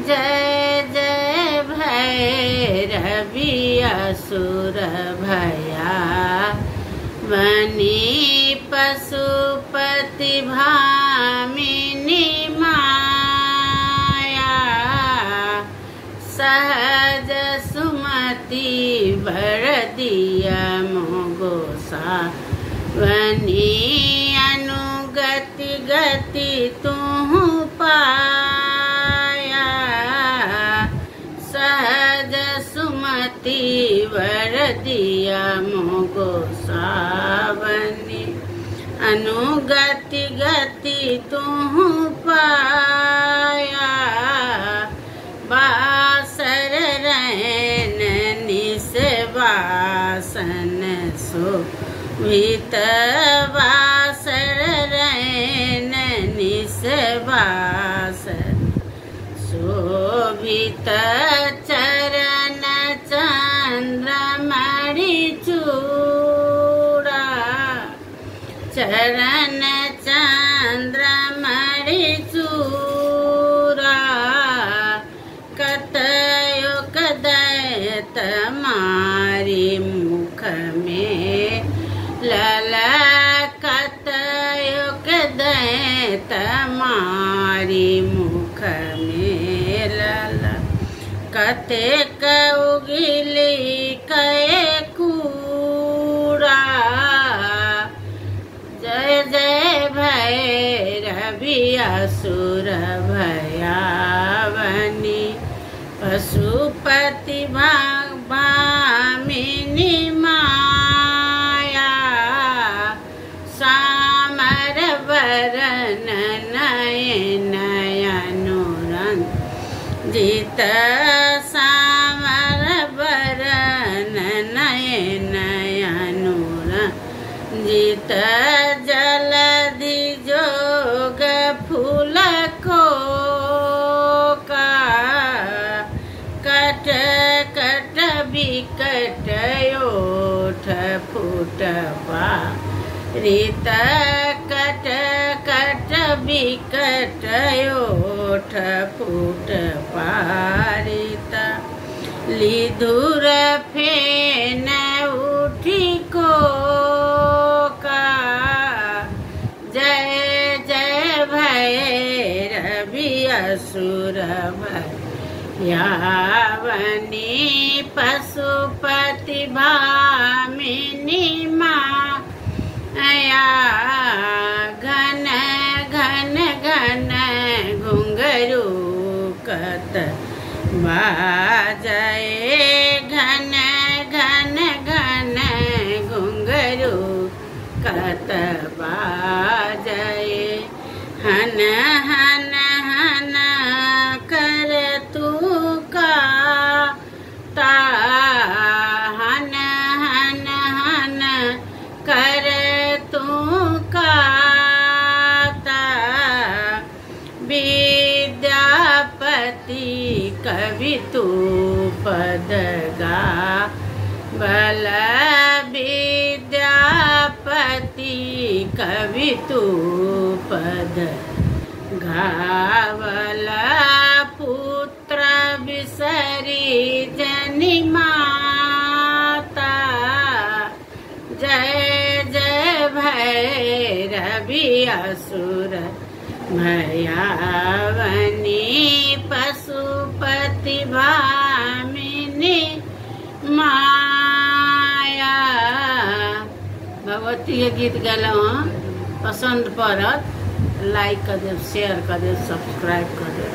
जय जय भैरवी असुर भया वनी पशुपति भामिनी माया सहज सुमति वर दिया मोगोसा वनी अनुगति गति तुहु पाया सहज सुमति वर दिया मोगोसा वनी अनुगति गति तुहु पाया बासर रैन निसवासन सो भीत वासर रैन निसवासन शोभित चरण चंद्रमणि चूड़ा चरण चंद्रमणि चूड़ा कतयो कदयत मारी मुख में लला कतयो कदयत मारी मुख में लला कते उगिली कए कूड़ा जय जय भैरवी असुर भयावनी पशुपति भामिनी माया सामर वरन नयन अनुरंजित सामर वरन नयन अनुरंजित जलधि जोग फूल को कट कट बिकट ओठ फूट पारित कट कट बिकट ओठ फूट पारित लिधुर फेन उठी को का जय जय भैरवी असुर यावनी पशुपति भामिनी माया घन घन घन घुंघरू कत बाजए घन घन घन घुंघरू कत बाजए हन हन हन कर तू का ता हन हन हन कर तू का ता विद्यापति कवि तू पद गा बल विद्यापति कवि तू पद घावला पुत्र बिसरी जनि माता जय जय भैरवी असुर भयावनी पशुपति भामिनी माया। भगवती के गीत गलौं पसंद पड़त लाइक कर दे शेयर कर दे सब्सक्राइब कर दे।